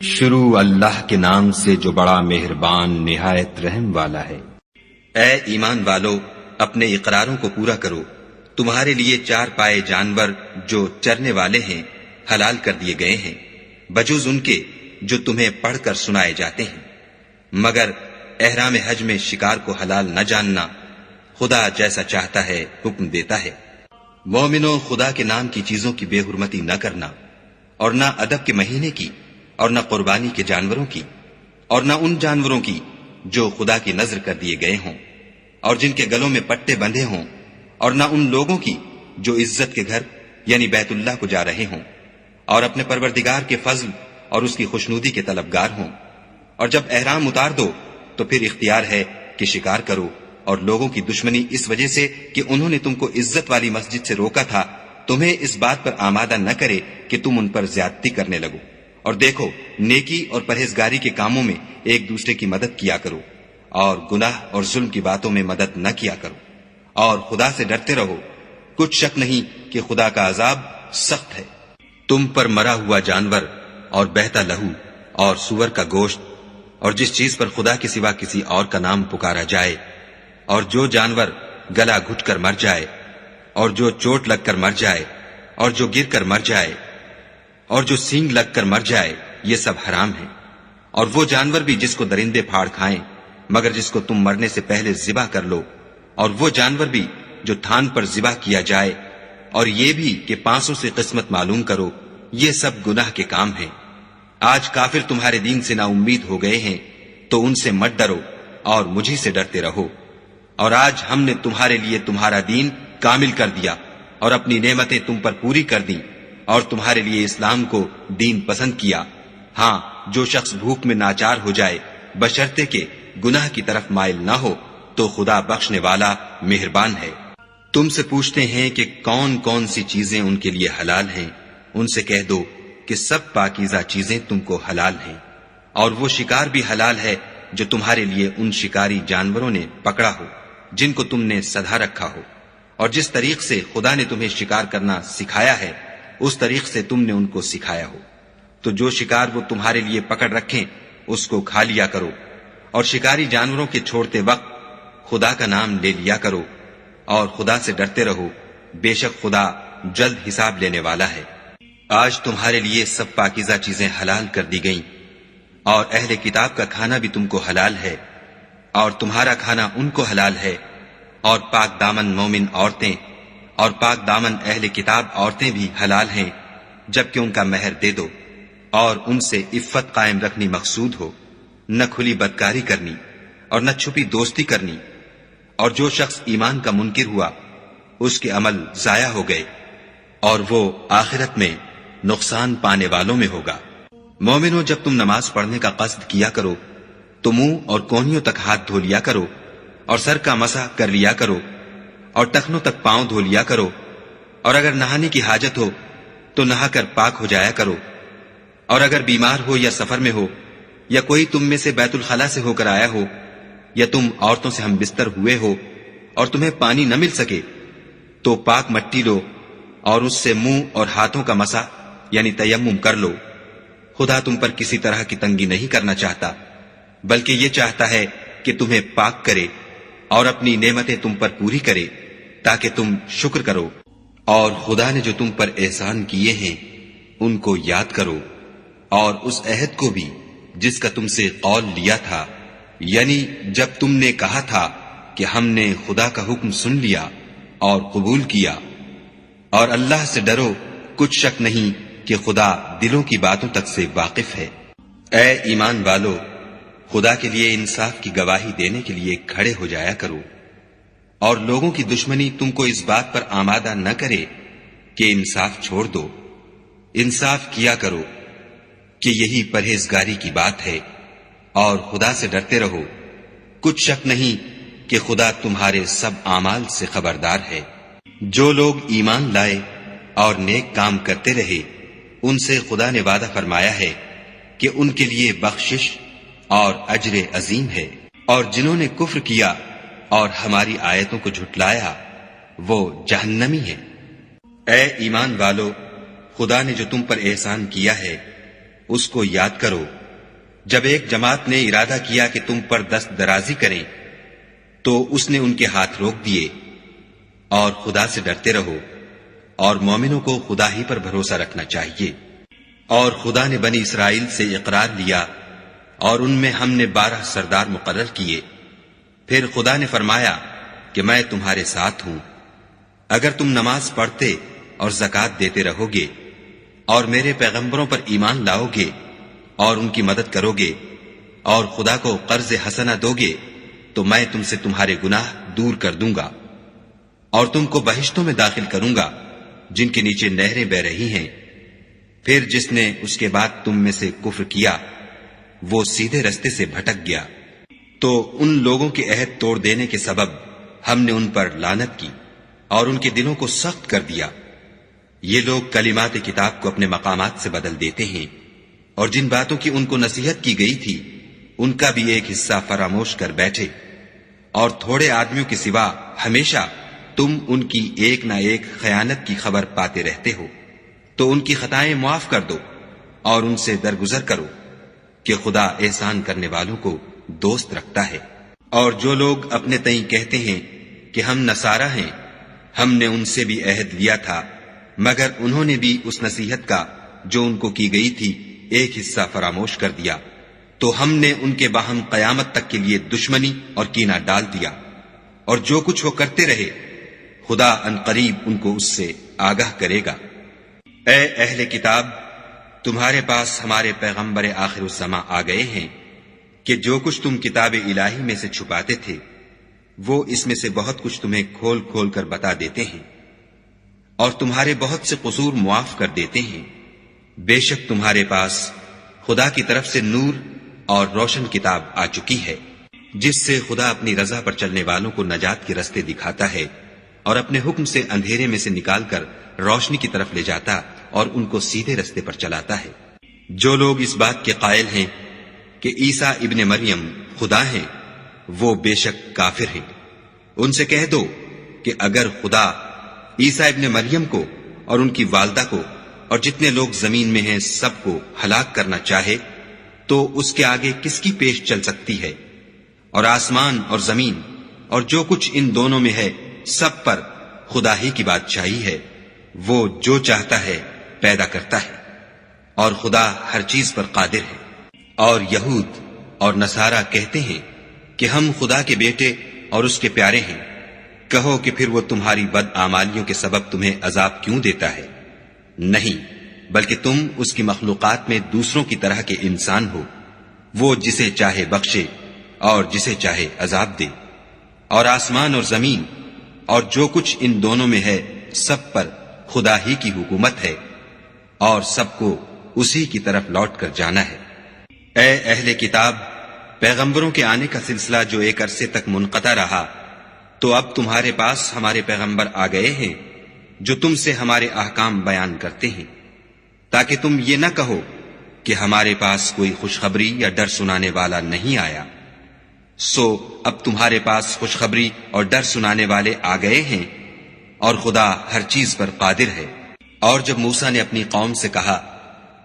شروع اللہ کے نام سے جو بڑا مہربان نہایت رحم والا ہے۔ اے ایمان والو، اپنے اقراروں کو پورا کرو۔ تمہارے لیے چار پائے جانور جو چرنے والے ہیں حلال کر دیے گئے ہیں، بجوز ان کے جو تمہیں پڑھ کر سنائے جاتے ہیں، مگر احرام حج میں شکار کو حلال نہ جاننا۔ خدا جیسا چاہتا ہے حکم دیتا ہے۔ مومنو، خدا کے نام کی چیزوں کی بے حرمتی نہ کرنا، اور نہ ادب کے مہینے کی، اور نہ قربانی کے جانوروں کی، اور نہ ان جانوروں کی جو خدا کی نذر کر دیے گئے ہوں اور جن کے گلوں میں پٹے بندھے ہوں، اور نہ ان لوگوں کی جو عزت کے گھر یعنی بیت اللہ کو جا رہے ہوں اور اپنے پروردگار کے فضل اور اس کی خوشنودی کے طلبگار ہوں۔ اور جب احرام اتار دو تو پھر اختیار ہے کہ شکار کرو، اور لوگوں کی دشمنی اس وجہ سے کہ انہوں نے تم کو عزت والی مسجد سے روکا تھا تمہیں اس بات پر آمادہ نہ کرے کہ تم ان پر زیادتی کرنے لگو۔ اور دیکھو، نیکی اور پرہیزگاری کے کاموں میں ایک دوسرے کی مدد کیا کرو، اور گناہ اور ظلم کی باتوں میں مدد نہ کیا کرو، اور خدا سے ڈرتے رہو۔ کچھ شک نہیں کہ خدا کا عذاب سخت ہے۔ تم پر مرا ہوا جانور اور بہتا لہو اور سور کا گوشت اور جس چیز پر خدا کے سوا کسی اور کا نام پکارا جائے، اور جو جانور گلا گھٹ کر مر جائے، اور جو چوٹ لگ کر مر جائے، اور جو گر کر مر جائے، اور جو سینگ لگ کر مر جائے، یہ سب حرام ہے۔ اور وہ جانور بھی جس کو درندے پھاڑ کھائیں مگر جس کو تم مرنے سے پہلے ذبح کر لو، اور وہ جانور بھی جو تھان پر ذبح کیا جائے، اور یہ بھی کہ پانسوں سے قسمت معلوم کرو، یہ سب گناہ کے کام ہیں۔ آج کافر تمہارے دین سے نا امید ہو گئے ہیں تو ان سے مت ڈرو اور مجھے سے ڈرتے رہو۔ اور آج ہم نے تمہارے لیے تمہارا دین کامل کر دیا اور اپنی نعمتیں تم پر پوری کر دیں، اور تمہارے لیے اسلام کو دین پسند کیا۔ ہاں، جو شخص بھوک میں ناچار ہو جائے بشرطے کہ گناہ کی طرف مائل نہ ہو تو خدا بخشنے والا مہربان ہے۔ تم سے پوچھتے ہیں کہ کون کون سی چیزیں ان کے لیے حلال ہیں، ان سے کہہ دو کہ سب پاکیزہ چیزیں تم کو حلال ہیں، اور وہ شکار بھی حلال ہے جو تمہارے لیے ان شکاری جانوروں نے پکڑا ہو جن کو تم نے سدھا رکھا ہو، اور جس طریق سے خدا نے تمہیں شکار کرنا سکھایا ہے اس طریق سے تم نے ان کو سکھایا ہو۔ تو جو شکار وہ تمہارے لیے پکڑ رکھیں اس کو کھا لیا کرو، اور شکاری جانوروں کے چھوڑتے وقت خدا کا نام لے لیا کرو، اور خدا سے ڈرتے رہو، بے شک خدا جلد حساب لینے والا ہے۔ آج تمہارے لیے سب پاکیزہ چیزیں حلال کر دی گئیں، اور اہل کتاب کا کھانا بھی تم کو حلال ہے، اور تمہارا کھانا ان کو حلال ہے، اور پاک دامن مومن عورتیں اور پاک دامن اہل کتاب عورتیں بھی حلال ہیں جبکہ ان کا مہر دے دو، اور ان سے عفت قائم رکھنی مقصود ہو، نہ کھلی بدکاری کرنی اور نہ چھپی دوستی کرنی۔ اور جو شخص ایمان کا منکر ہوا اس کے عمل ضائع ہو گئے، اور وہ آخرت میں نقصان پانے والوں میں ہوگا۔ مومنو، جب تم نماز پڑھنے کا قصد کیا کرو تو منہ اور کونیوں تک ہاتھ دھو لیا کرو، اور سر کا مسح کر لیا کرو، اور ٹخنوں تک پاؤں دھو لیا کرو، اور اگر نہانے کی حاجت ہو تو نہا کر پاک ہو جایا کرو، اور اگر بیمار ہو یا سفر میں ہو یا کوئی تم میں سے بیت الخلا سے ہو کر آیا ہو، یا تم عورتوں سے ہم بستر ہوئے ہو اور تمہیں پانی نہ مل سکے تو پاک مٹی لو اور اس سے منہ اور ہاتھوں کا مسح یعنی تیمم کر لو۔ خدا تم پر کسی طرح کی تنگی نہیں کرنا چاہتا، بلکہ یہ چاہتا ہے کہ تمہیں پاک کرے اور اپنی نعمتیں تم پر پوری کرے تاکہ تم شکر کرو۔ اور خدا نے جو تم پر احسان کیے ہیں ان کو یاد کرو، اور اس عہد کو بھی جس کا تم سے قول لیا تھا، یعنی جب تم نے کہا تھا کہ ہم نے خدا کا حکم سن لیا اور قبول کیا۔ اور اللہ سے ڈرو، کچھ شک نہیں کہ خدا دلوں کی باتوں تک سے واقف ہے۔ اے ایمان والو، خدا کے لیے انصاف کی گواہی دینے کے لیے کھڑے ہو جایا کرو، اور لوگوں کی دشمنی تم کو اس بات پر آمادہ نہ کرے کہ انصاف چھوڑ دو۔ انصاف کیا کرو کہ یہی پرہیزگاری کی بات ہے، اور خدا سے ڈرتے رہو۔ کچھ شک نہیں کہ خدا تمہارے سب اعمال سے خبردار ہے۔ جو لوگ ایمان لائے اور نیک کام کرتے رہے ان سے خدا نے وعدہ فرمایا ہے کہ ان کے لیے بخشش اور اجر عظیم ہے، اور جنہوں نے کفر کیا اور ہماری آیتوں کو جھٹلایا وہ جہنمی ہیں۔ اے ایمان والو، خدا نے جو تم پر احسان کیا ہے اس کو یاد کرو جب ایک جماعت نے ارادہ کیا کہ تم پر دست درازی کریں تو اس نے ان کے ہاتھ روک دیے، اور خدا سے ڈرتے رہو، اور مومنوں کو خدا ہی پر بھروسہ رکھنا چاہیے۔ اور خدا نے بنی اسرائیل سے اقرار لیا اور ان میں ہم نے 12 سردار مقرر کیے۔ پھر خدا نے فرمایا کہ میں تمہارے ساتھ ہوں، اگر تم نماز پڑھتے اور زکوٰۃ دیتے رہو گے اور میرے پیغمبروں پر ایمان لاؤ گے اور ان کی مدد کرو گے اور خدا کو قرض حسنہ دو گے تو میں تم سے تمہارے گناہ دور کر دوں گا اور تم کو بہشتوں میں داخل کروں گا جن کے نیچے نہریں بہ رہی ہیں۔ پھر جس نے اس کے بعد تم میں سے کفر کیا وہ سیدھے رستے سے بھٹک گیا، تو ان لوگوں کے عہد توڑ دینے کے سبب ہم نے ان پر لعنت کی اور ان کے دلوں کو سخت کر دیا۔ یہ لوگ کلمات کتاب کو اپنے مقامات سے بدل دیتے ہیں، اور جن باتوں کی ان کو نصیحت کی گئی تھی ان کا بھی ایک حصہ فراموش کر بیٹھے، اور تھوڑے آدمیوں کے سوا ہمیشہ تم ان کی ایک نہ ایک خیانت کی خبر پاتے رہتے ہو، تو ان کی خطائیں معاف کر دو اور ان سے درگزر کرو کہ خدا احسان کرنے والوں کو دوست رکھتا ہے۔ اور جو لوگ اپنے تئیں کہتے ہیں کہ ہم نصارہ ہیں، ہم نے ان سے بھی عہد لیا تھا، مگر انہوں نے بھی اس نصیحت کا جو ان کو کی گئی تھی ایک حصہ فراموش کر دیا، تو ہم نے ان کے باہم قیامت تک کے لیے دشمنی اور کینہ ڈال دیا۔ اور جو کچھ وہ کرتے رہے خدا عنقریب ان کو اس سے آگاہ کرے گا۔ اے اہل کتاب، تمہارے پاس ہمارے پیغمبر آخر الزماں آ گئے ہیں کہ جو کچھ تم کتاب الہی میں سے چھپاتے تھے وہ اس میں سے بہت کچھ تمہیں کھول کھول کر بتا دیتے ہیں، اور تمہارے بہت سے قصور معاف کر دیتے ہیں۔ بے شک تمہارے پاس خدا کی طرف سے نور اور روشن کتاب آ چکی ہے، جس سے خدا اپنی رضا پر چلنے والوں کو نجات کے رستے دکھاتا ہے اور اپنے حکم سے اندھیرے میں سے نکال کر روشنی کی طرف لے جاتا اور ان کو سیدھے رستے پر چلاتا ہے۔ جو لوگ اس بات کے قائل ہیں کہ عیسیٰ ابن مریم خدا ہیں وہ بے شک کافر ہیں۔ ان سے کہہ دو کہ اگر خدا عیسیٰ ابن مریم کو اور ان کی والدہ کو اور جتنے لوگ زمین میں ہیں سب کو ہلاک کرنا چاہے تو اس کے آگے کس کی پیش چل سکتی ہے؟ اور آسمان اور زمین اور جو کچھ ان دونوں میں ہے سب پر خدا ہی کی بادشاہی ہے، وہ جو چاہتا ہے پیدا کرتا ہے، اور خدا ہر چیز پر قادر ہے۔ اور یہود اور نصارہ کہتے ہیں کہ ہم خدا کے بیٹے اور اس کے پیارے ہیں۔ کہو کہ پھر وہ تمہاری بدعمالیوں کے سبب تمہیں عذاب کیوں دیتا ہے؟ نہیں، بلکہ تم اس کی مخلوقات میں دوسروں کی طرح کے انسان ہو، وہ جسے چاہے بخشے اور جسے چاہے عذاب دے۔ اور آسمان اور زمین اور جو کچھ ان دونوں میں ہے سب پر خدا ہی کی حکومت ہے، اور سب کو اسی کی طرف لوٹ کر جانا ہے۔ اے اہل کتاب، پیغمبروں کے آنے کا سلسلہ جو ایک عرصے تک منقطع رہا، تو اب تمہارے پاس ہمارے پیغمبر آ گئے ہیں جو تم سے ہمارے احکام بیان کرتے ہیں، تاکہ تم یہ نہ کہو کہ ہمارے پاس کوئی خوشخبری یا ڈر سنانے والا نہیں آیا۔ سو اب تمہارے پاس خوشخبری اور ڈر سنانے والے آ گئے ہیں، اور خدا ہر چیز پر قادر ہے۔ اور جب موسیٰ نے اپنی قوم سے کہا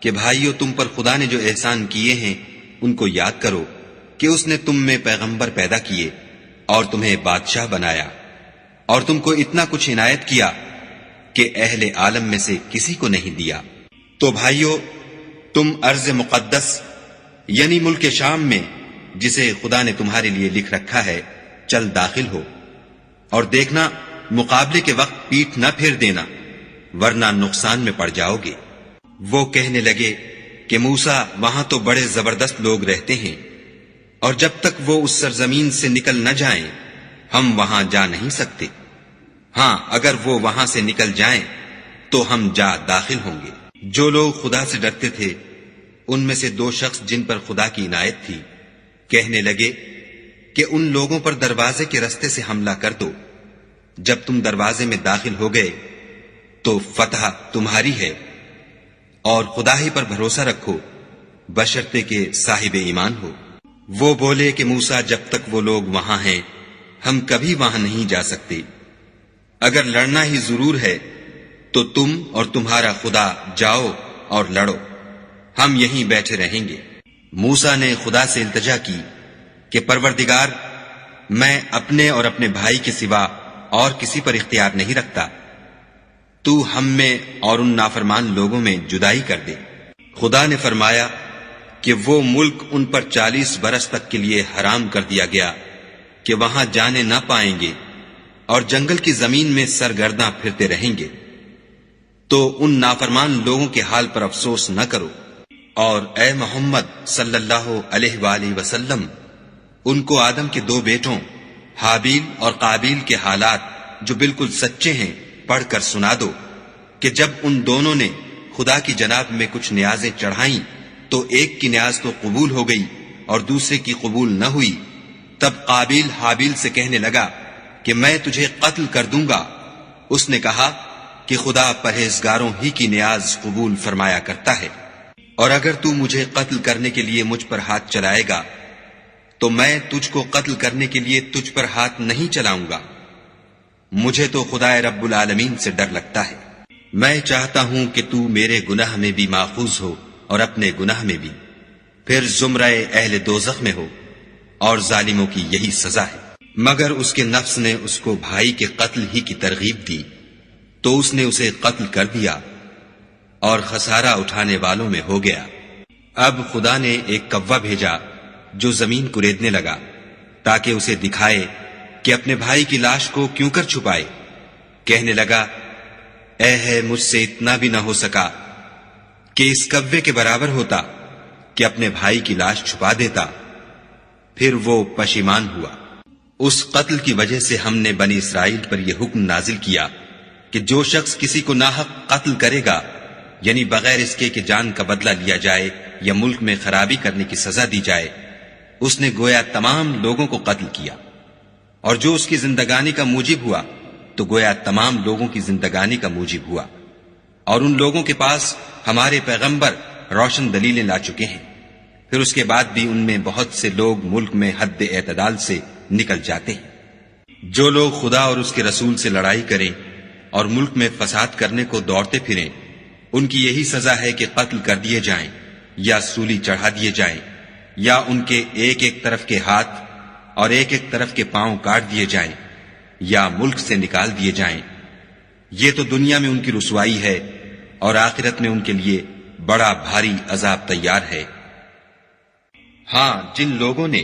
کہ بھائیو، تم پر خدا نے جو احسان کیے ہیں ان کو یاد کرو کہ اس نے تم میں پیغمبر پیدا کیے اور تمہیں بادشاہ بنایا، اور تم کو اتنا کچھ عنایت کیا کہ اہل عالم میں سے کسی کو نہیں دیا۔ تو بھائیو، تم ارض مقدس یعنی ملک شام میں جسے خدا نے تمہارے لیے لکھ رکھا ہے چل داخل ہو، اور دیکھنا مقابلے کے وقت پیٹھ نہ پھیر دینا ورنہ نقصان میں پڑ جاؤ گے۔ وہ کہنے لگے کہ موسیٰ، وہاں تو بڑے زبردست لوگ رہتے ہیں، اور جب تک وہ اس سرزمین سے نکل نہ جائیں ہم وہاں جا نہیں سکتے۔ ہاں، اگر وہ وہاں سے نکل جائیں تو ہم جا داخل ہوں گے۔ جو لوگ خدا سے ڈرتے تھے ان میں سے 2 شخص جن پر خدا کی عنایت تھی کہنے لگے کہ ان لوگوں پر دروازے کے رستے سے حملہ کر دو۔ جب تم دروازے میں داخل ہو گئے تو فتح تمہاری ہے، اور خدا ہی پر بھروسہ رکھو بشرطے کہ صاحب ایمان ہو۔ وہ بولے کہ موسیٰ، جب تک وہ لوگ وہاں ہیں ہم کبھی وہاں نہیں جا سکتے۔ اگر لڑنا ہی ضرور ہے تو تم اور تمہارا خدا جاؤ اور لڑو، ہم یہیں بیٹھے رہیں گے۔ موسیٰ نے خدا سے التجا کی کہ پروردگار، میں اپنے اور اپنے بھائی کے سوا اور کسی پر اختیار نہیں رکھتا، تو ہم میں اور ان نافرمان لوگوں میں جدائی کر دے۔ خدا نے فرمایا کہ وہ ملک ان پر 40 برس تک کے لیے حرام کر دیا گیا کہ وہاں جانے نہ پائیں گے اور جنگل کی زمین میں سرگرداں پھرتے رہیں گے۔ تو ان نافرمان لوگوں کے حال پر افسوس نہ کرو، اور اے محمد صلی اللہ علیہ وآلہ وسلم، ان کو آدم کے 2 بیٹوں حابیل اور قابیل کے حالات جو بالکل سچے ہیں پڑھ کر سنا دو کہ جب ان دونوں نے خدا کی جناب میں کچھ نیازیں چڑھائیں تو ایک کی نیاز تو قبول ہو گئی اور دوسرے کی قبول نہ ہوئی۔ تب قابیل حابیل سے کہنے لگا کہ میں تجھے قتل کر دوں گا۔ اس نے کہا کہ خدا پرہیزگاروں ہی کی نیاز قبول فرمایا کرتا ہے، اور اگر تو مجھے قتل کرنے کے لیے مجھ پر ہاتھ چلائے گا تو میں تجھ کو قتل کرنے کے لیے تجھ پر ہاتھ نہیں چلاؤں گا۔ مجھے تو خدا رب العالمین سے ڈر لگتا ہے۔ میں چاہتا ہوں کہ تو میرے گناہ میں بھی ماخوذ ہو اور اپنے گناہ میں بھی، پھر زمرہ اہل دوزخ میں ہو، اور ظالموں کی یہی سزا ہے۔ مگر اس کے نفس نے اس کو بھائی کے قتل ہی کی ترغیب دی تو اس نے اسے قتل کر دیا اور خسارہ اٹھانے والوں میں ہو گیا۔ اب خدا نے ایک کوا بھیجا جو زمین کریدنے لگا تاکہ اسے دکھائے کہ اپنے بھائی کی لاش کو کیوں کر چھپائے۔ کہنے لگا، اے ہے مجھ سے اتنا بھی نہ ہو سکا کہ اس کوے کے برابر ہوتا کہ اپنے بھائی کی لاش چھپا دیتا۔ پھر وہ پشیمان ہوا۔ اس قتل کی وجہ سے ہم نے بنی اسرائیل پر یہ حکم نازل کیا کہ جو شخص کسی کو ناحق قتل کرے گا، یعنی بغیر اس کے کہ جان کا بدلہ لیا جائے یا ملک میں خرابی کرنے کی سزا دی جائے، اس نے گویا تمام لوگوں کو قتل کیا، اور جو اس کی زندگانی کا موجب ہوا تو گویا تمام لوگوں کی زندگانی کا موجب ہوا۔ اور ان لوگوں کے پاس ہمارے پیغمبر روشن دلیلیں لا چکے ہیں، پھر اس کے بعد بھی ان میں بہت سے لوگ ملک میں حد اعتدال سے نکل جاتے ہیں۔ جو لوگ خدا اور اس کے رسول سے لڑائی کریں اور ملک میں فساد کرنے کو دوڑتے پھریں، ان کی یہی سزا ہے کہ قتل کر دیے جائیں یا سولی چڑھا دیے جائیں، یا ان کے ایک ایک طرف کے ہاتھ اور ایک ایک طرف کے پاؤں کاٹ دیے جائیں یا ملک سے نکال دیے جائیں۔ یہ تو دنیا میں ان کی رسوائی ہے، اور آخرت میں ان کے لیے بڑا بھاری عذاب تیار ہے۔ ہاں، جن لوگوں نے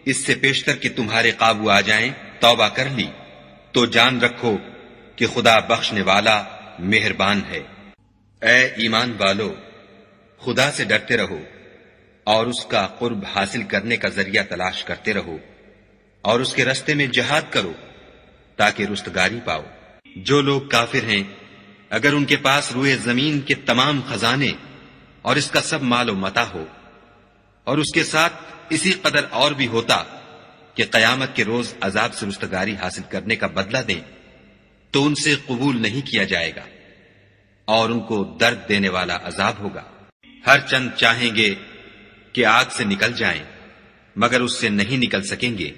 اس سے پیشتر کہ تمہارے قابو آ جائیں توبہ کر لی تو جان رکھو کہ خدا بخشنے والا مہربان ہے۔ اے ایمان والو، خدا سے ڈرتے رہو اور اس کا قرب حاصل کرنے کا ذریعہ تلاش کرتے رہو، اور اس کے رستے میں جہاد کرو تاکہ رستگاری پاؤ۔ جو لوگ کافر ہیں، اگر ان کے پاس روئے زمین کے تمام خزانے اور اس کا سب مال و متاع ہو، اور اس کے ساتھ اسی قدر اور بھی ہوتا کہ قیامت کے روز عذاب سے رستگاری حاصل کرنے کا بدلہ دیں، تو ان سے قبول نہیں کیا جائے گا، اور ان کو درد دینے والا عذاب ہوگا۔ ہر چند چاہیں گے کہ آگ سے نکل جائیں، مگر اس سے نہیں نکل سکیں گے،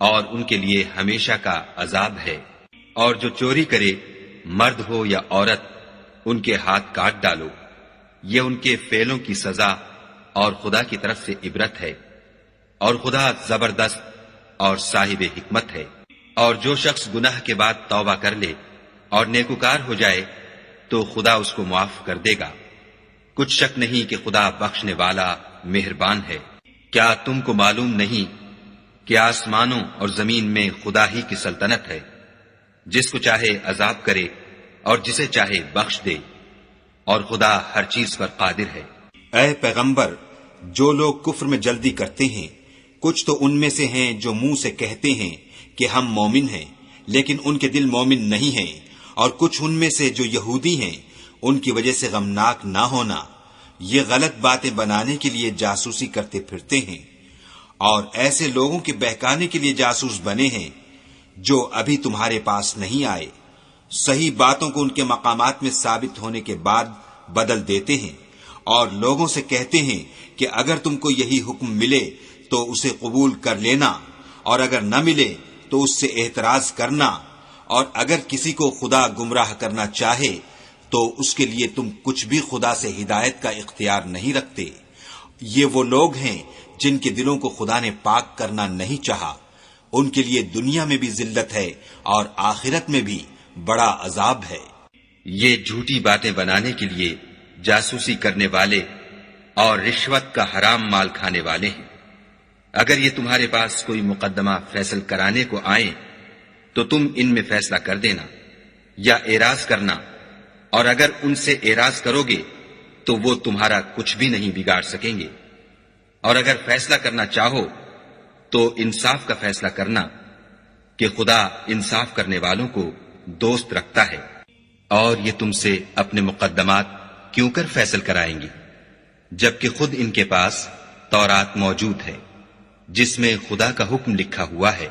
اور ان کے لیے ہمیشہ کا عذاب ہے۔ اور جو چوری کرے، مرد ہو یا عورت، ان کے ہاتھ کاٹ ڈالو، یہ ان کے فعلوں کی سزا اور خدا کی طرف سے عبرت ہے، اور خدا زبردست اور صاحب حکمت ہے۔ اور جو شخص گناہ کے بعد توبہ کر لے اور نیکوکار ہو جائے تو خدا اس کو معاف کر دے گا۔ کچھ شک نہیں کہ خدا بخشنے والا مہربان ہے۔ کیا تم کو معلوم نہیں کہ آسمانوں اور زمین میں خدا ہی کی سلطنت ہے، جس کو چاہے عذاب کرے اور جسے چاہے بخش دے، اور خدا ہر چیز پر قادر ہے۔ اے پیغمبر، جو لوگ کفر میں جلدی کرتے ہیں، کچھ تو ان میں سے ہیں جو منہ سے کہتے ہیں کہ ہم مومن ہیں، لیکن ان کے دل مومن نہیں ہیں، اور کچھ ان میں سے جو یہودی ہیں، ان کی وجہ سے غمناک نہ ہونا، یہ غلط باتیں بنانے کے لیے جاسوسی کرتے پھرتے ہیں، اور ایسے لوگوں کے بہکانے کے لیے جاسوس بنے ہیں جو ابھی تمہارے پاس نہیں آئے، صحیح باتوں کو ان کے مقامات میں ثابت ہونے کے بعد بدل دیتے ہیں، اور لوگوں سے کہتے ہیں کہ اگر تم کو یہی حکم ملے تو اسے قبول کر لینا، اور اگر نہ ملے تو اس سے اعتراض کرنا، اور اگر کسی کو خدا گمراہ کرنا چاہے تو اس کے لیے تم کچھ بھی خدا سے ہدایت کا اختیار نہیں رکھتے۔ یہ وہ لوگ ہیں جن کے دلوں کو خدا نے پاک کرنا نہیں چاہا، ان کے لیے دنیا میں بھی ذلت ہے اور آخرت میں بھی بڑا عذاب ہے۔ یہ جھوٹی باتیں بنانے کے لیے جاسوسی کرنے والے اور رشوت کا حرام مال کھانے والے ہیں۔ اگر یہ تمہارے پاس کوئی مقدمہ فیصل کرانے کو آئیں تو تم ان میں فیصلہ کر دینا یا اعراض کرنا، اور اگر ان سے اعراض کرو گے تو وہ تمہارا کچھ بھی نہیں بگاڑ سکیں گے، اور اگر فیصلہ کرنا چاہو تو انصاف کا فیصلہ کرنا کہ خدا انصاف کرنے والوں کو دوست رکھتا ہے۔ اور یہ تم سے اپنے مقدمات کیوں کر فیصل کرائیں گے جبکہ خود ان کے پاس تورات موجود ہے جس میں خدا کا حکم لکھا ہوا ہے۔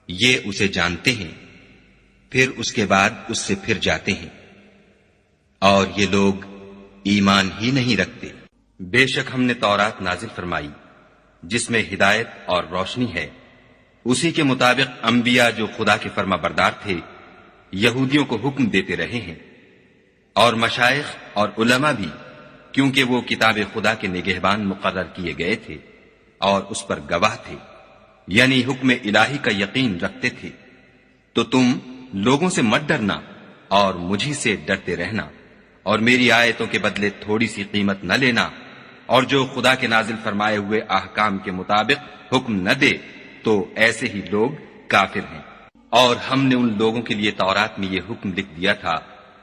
یہ اسے جانتے ہیں، پھر اس کے بعد اس سے پھر جاتے ہیں، اور یہ لوگ ایمان ہی نہیں رکھتے۔ بے شک ہم نے تورات نازل فرمائی جس میں ہدایت اور روشنی ہے، اسی کے مطابق انبیاء جو خدا کے فرما بردار تھے یہودیوں کو حکم دیتے رہے ہیں، اور مشائخ اور علماء بھی، کیونکہ وہ کتاب خدا کے نگہبان مقرر کیے گئے تھے اور اس پر گواہ تھے، یعنی حکم الہی کا یقین رکھتے تھے۔ تو تم لوگوں سے مت ڈرنا اور مجھی سے ڈرتے رہنا، اور میری آیتوں کے بدلے تھوڑی سی قیمت نہ لینا، اور جو خدا کے نازل فرمائے ہوئے احکام کے مطابق حکم نہ دے تو ایسے ہی لوگ کافر ہیں۔ اور ہم نے ان لوگوں کے لیے تورات میں یہ حکم لکھ دیا تھا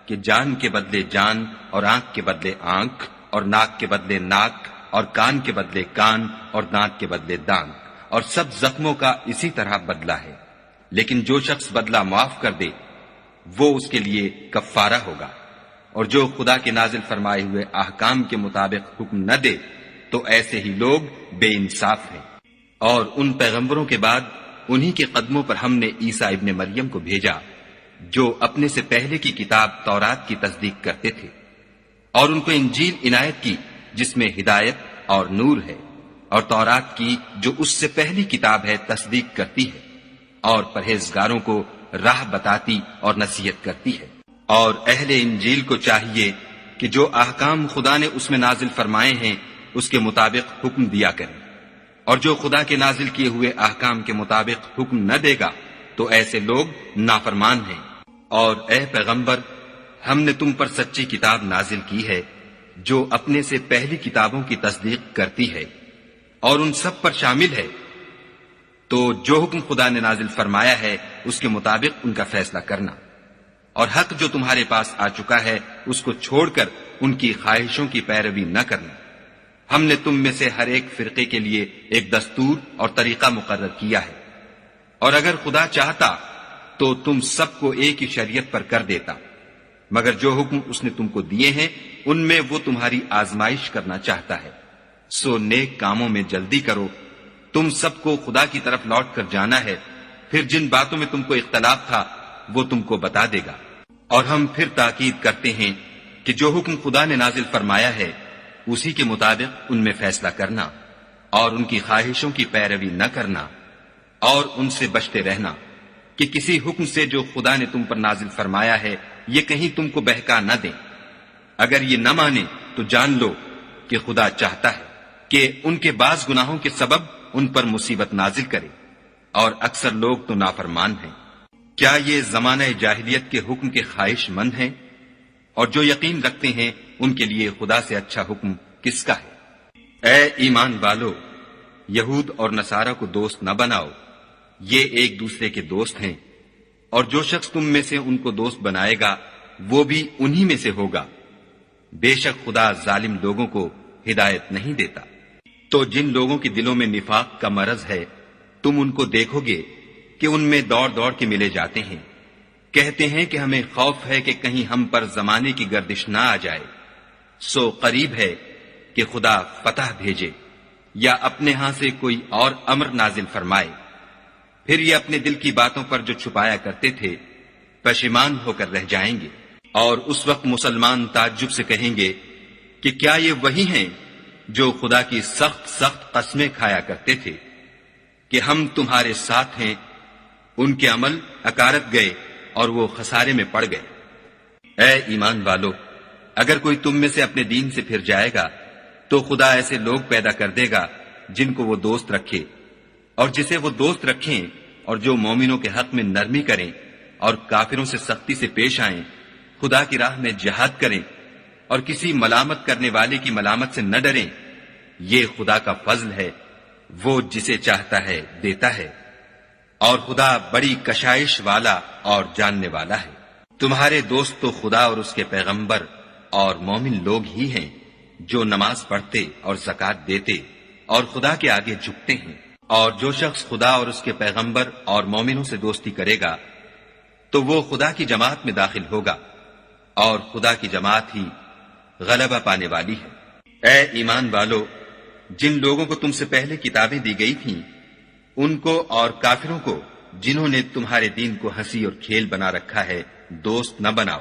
کہ جان کے بدلے جان، اور آنکھ کے بدلے آنکھ، اور ناک کے بدلے ناک، اور کان کے بدلے کان، اور دانت کے بدلے دانت، اور سب زخموں کا اسی طرح بدلہ ہے۔ لیکن جو شخص بدلہ معاف کر دے وہ اس کے لیے کفارہ ہوگا، اور جو خدا کے نازل فرمائے ہوئے احکام کے مطابق حکم نہ دے تو ایسے ہی لوگ بے انصاف ہیں۔ اور ان پیغمبروں کے بعد انہی کے قدموں پر ہم نے عیسیٰ ابن مریم کو بھیجا جو اپنے سے پہلے کی کتاب تورات کی تصدیق کرتے تھے، اور ان کو انجیل عنایت کی جس میں ہدایت اور نور ہے، اور تورات کی جو اس سے پہلی کتاب ہے تصدیق کرتی ہے، اور پرہیزگاروں کو راہ بتاتی اور نصیحت کرتی ہے۔ اور اہل انجیل کو چاہیے کہ جو احکام خدا نے اس میں نازل فرمائے ہیں اس کے مطابق حکم دیا کریں، اور جو خدا کے نازل کیے ہوئے احکام کے مطابق حکم نہ دے گا تو ایسے لوگ نافرمان ہیں۔ اور اے پیغمبر، ہم نے تم پر سچی کتاب نازل کی ہے جو اپنے سے پہلی کتابوں کی تصدیق کرتی ہے اور ان سب پر شامل ہے، تو جو حکم خدا نے نازل فرمایا ہے اس کے مطابق ان کا فیصلہ کرنا، اور حق جو تمہارے پاس آ چکا ہے اس کو چھوڑ کر ان کی خواہشوں کی پیروی نہ کرنا۔ ہم نے تم میں سے ہر ایک فرقے کے لیے ایک دستور اور طریقہ مقرر کیا ہے، اور اگر خدا چاہتا تو تم سب کو ایک ہی شریعت پر کر دیتا، مگر جو حکم اس نے تم کو دیے ہیں ان میں وہ تمہاری آزمائش کرنا چاہتا ہے۔ سو نیک کاموں میں جلدی کرو، تم سب کو خدا کی طرف لوٹ کر جانا ہے، پھر جن باتوں میں تم کو اختلاف تھا وہ تم کو بتا دے گا۔ اور ہم پھر تاکید کرتے ہیں کہ جو حکم خدا نے نازل فرمایا ہے اسی کے مطابق ان میں فیصلہ کرنا، اور ان کی خواہشوں کی پیروی نہ کرنا، اور ان سے بچتے رہنا کہ کسی حکم سے جو خدا نے تم پر نازل فرمایا ہے یہ کہیں تم کو بہکا نہ دیں۔ اگر یہ نہ مانے تو جان لو کہ خدا چاہتا ہے کہ ان کے بعض گناہوں کے سبب ان پر مصیبت نازل کرے، اور اکثر لوگ تو نافرمان ہیں۔ کیا یہ زمانہ جاہلیت کے حکم کے خواہش مند ہیں؟ اور جو یقین رکھتے ہیں ان کے لیے خدا سے اچھا حکم کس کا ہے؟ اے ایمان والو، یہود اور نصارہ کو دوست نہ بناؤ، یہ ایک دوسرے کے دوست ہیں، اور جو شخص تم میں سے ان کو دوست بنائے گا وہ بھی انہی میں سے ہوگا۔ بے شک خدا ظالم لوگوں کو ہدایت نہیں دیتا۔ تو جن لوگوں کے دلوں میں نفاق کا مرض ہے تم ان کو دیکھو گے کہ ان میں دوڑ دوڑ کے ملے جاتے ہیں، کہتے ہیں کہ ہمیں خوف ہے کہ کہیں ہم پر زمانے کی گردش نہ آ جائے۔ سو قریب ہے کہ خدا فتح بھیجے یا اپنے ہاں سے کوئی اور امر نازل فرمائے، پھر یہ اپنے دل کی باتوں پر جو چھپایا کرتے تھے پشیمان ہو کر رہ جائیں گے۔ اور اس وقت مسلمان تعجب سے کہیں گے کہ کیا یہ وہی ہیں جو خدا کی سخت سخت قسمیں کھایا کرتے تھے کہ ہم تمہارے ساتھ ہیں؟ ان کے عمل اکارت گئے اور وہ خسارے میں پڑ گئے۔ اے ایمان والو، اگر کوئی تم میں سے اپنے دین سے پھر جائے گا تو خدا ایسے لوگ پیدا کر دے گا جن کو وہ دوست رکھے اور جسے وہ دوست رکھیں، اور جو مومنوں کے حق میں نرمی کریں اور کافروں سے سختی سے پیش آئیں، خدا کی راہ میں جہاد کریں اور کسی ملامت کرنے والے کی ملامت سے نہ ڈریں۔ یہ خدا کا فضل ہے، وہ جسے چاہتا ہے دیتا ہے، اور خدا بڑی کشائش والا اور جاننے والا ہے۔ تمہارے دوست تو خدا اور اس کے پیغمبر اور مومن لوگ ہی ہیں جو نماز پڑھتے اور زکوٰۃ دیتے اور خدا کے آگے جھکتے ہیں، اور جو شخص خدا اور اس کے پیغمبر اور مومنوں سے دوستی کرے گا تو وہ خدا کی جماعت میں داخل ہوگا، اور خدا کی جماعت ہی غلبہ پانے والی ہے۔ اے ایمان والو، جن لوگوں کو تم سے پہلے کتابیں دی گئی تھیں ان کو اور کافروں کو جنہوں نے تمہارے دین کو ہنسی اور کھیل بنا رکھا ہے دوست نہ بناؤ،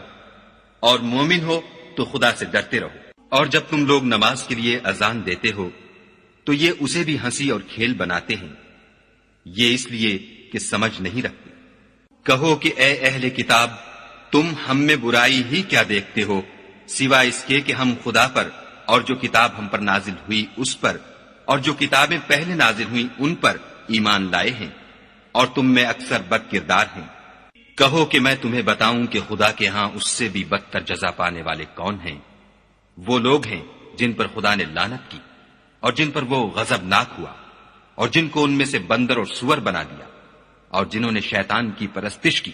اور مومن ہو تو خدا سے ڈرتے رہو۔ اور جب تم لوگ نماز کے لیے اذان دیتے ہو تو یہ اسے بھی ہنسی اور کھیل بناتے ہیں، یہ اس لیے کہ سمجھ نہیں رکھتے۔ کہو کہ اے اہل کتاب، تم ہم میں برائی ہی کیا دیکھتے ہو سوائے اس کے کہ ہم خدا پر اور جو کتاب ہم پر نازل ہوئی اس پر اور جو کتابیں پہلے نازل ہوئی ان پر ایمان لائے ہیں، اور تم میں اکثر بد کردار ہیں۔ کہو کہ میں تمہیں بتاؤں کہ خدا کے ہاں اس سے بھی بدتر جزا پانے والے کون ہیں؟ وہ لوگ ہیں جن پر خدا نے لعنت کی اور جن پر وہ غضبناک ہوا، اور جن کو ان میں سے بندر اور سور بنا دیا، اور جنہوں نے شیطان کی پرستش کی۔